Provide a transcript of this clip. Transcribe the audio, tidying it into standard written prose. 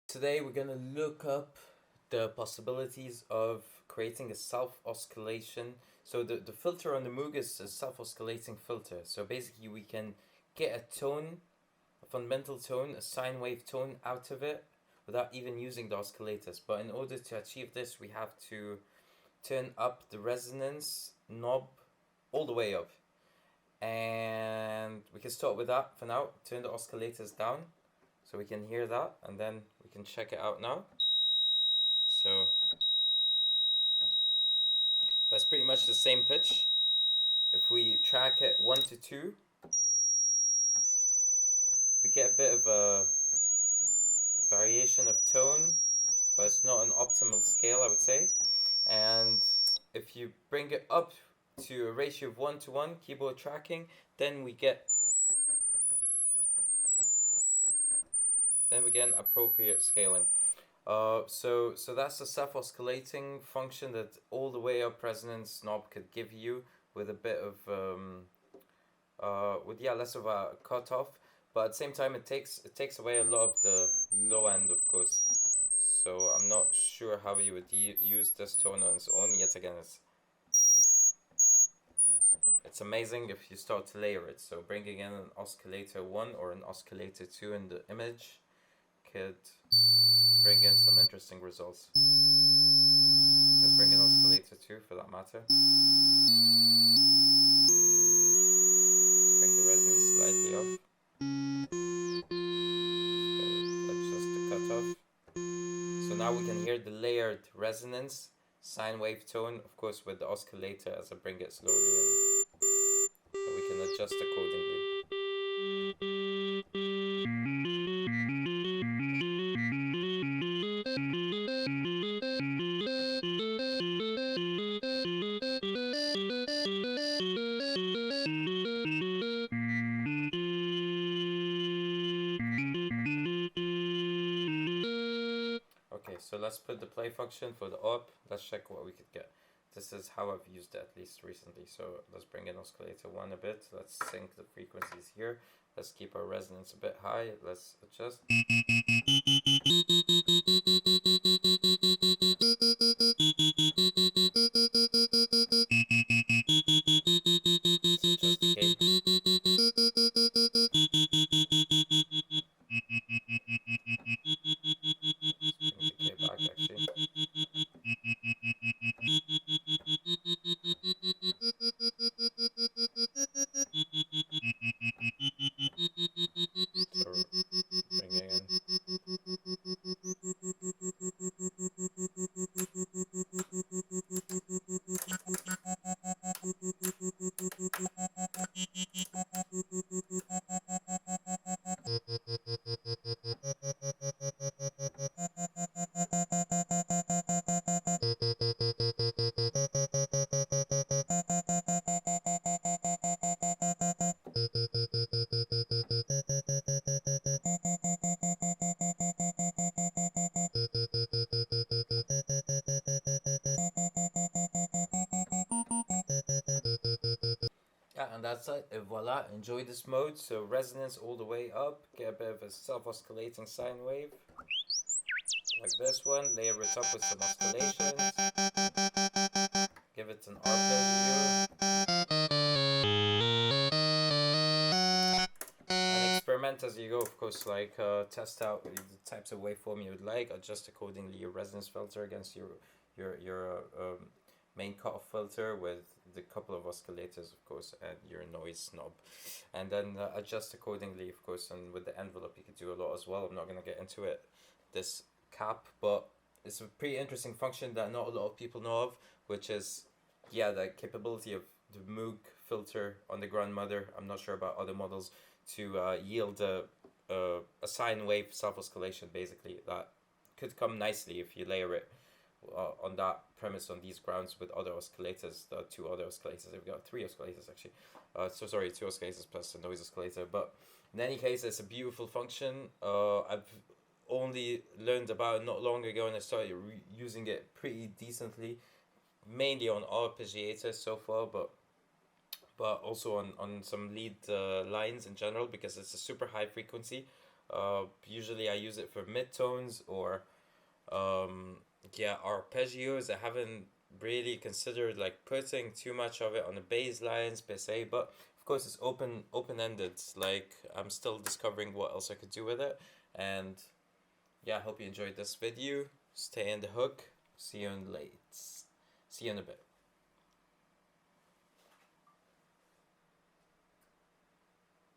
Today we're gonna look up the possibilities of creating a self-oscillation. So the filter on the Moog is a self-oscillating filter. So basically we can get a tone, a fundamental tone, a sine wave tone out of it without even using the oscillators. But in order to achieve this we have to turn up the resonance knob all the way up. And we can start with that for now. Turn the oscillators down so we can hear that, and then we can check it out now. So that's pretty much the same pitch. If we track it 1 to 2, we get a bit of a variation of tone, but it's not an optimal scale, I would say. And if you bring it up to a ratio of 1 to 1 keyboard tracking, then we get an appropriate scaling. So that's a self-oscillating function that all the way up resonance knob could give you with a bit of less of a cutoff, but at the same time it takes away a lot of the low end, of course. So I'm not sure how you would use this tone on its own. Yet again, it's amazing if you start to layer it. So bringing in an oscillator 1 or an oscillator 2 in the image could bring in some interesting results. Let's bring in oscillator 2 for that matter. Let's bring the resonance slightly up. Adjust the cutoff. So now we can hear the layered resonance, sine wave tone, of course with the oscillator as I bring it slowly in. And we can adjust accordingly. Okay, so let's put the play function for the up. Let's check what we could get. This is how I've used it at least recently. So let's bring in oscillator 1 a bit. Let's sync the frequencies here. Let's keep our resonance a bit high. Let's adjust. Let's adjust the gain. Let's bring the K back actually. So bringing in. Yeah, and that's it. Voila, enjoy this mode. So resonance all the way up, get a bit of a self-oscillating sine wave, like this one, layer it up with some oscillations, give it an arpeggio, and experiment as you go, of course, like test out the types of waveform you would like, adjust accordingly your resonance filter against your main cutoff filter with the couple of oscillators, of course, and your noise knob, and then adjust accordingly, of course. And with the envelope you could do a lot as well. I'm not going to get into it this cap, but it's a pretty interesting function that not a lot of people know of, which is the capability of the Moog filter on the Grandmother. I'm not sure about other models, to yield a sine wave self-oscillation basically that could come nicely if you layer it on that premise, on these grounds, with other oscillators, the two other oscillators. We've got three oscillators actually. Two oscillators plus a noise oscillator. But in any case, it's a beautiful function. I've only learned about it not long ago, and I started using it pretty decently, mainly on arpeggiators so far, but also on some lead lines in general, because it's a super high frequency. Usually I use it for midtones or yeah, arpeggios. I haven't really considered like putting too much of it on the bass lines per se, but of course it's open-ended. Like I'm still discovering what else I could do with it. And yeah, I hope you enjoyed this video. Stay in the hook. See you in a bit.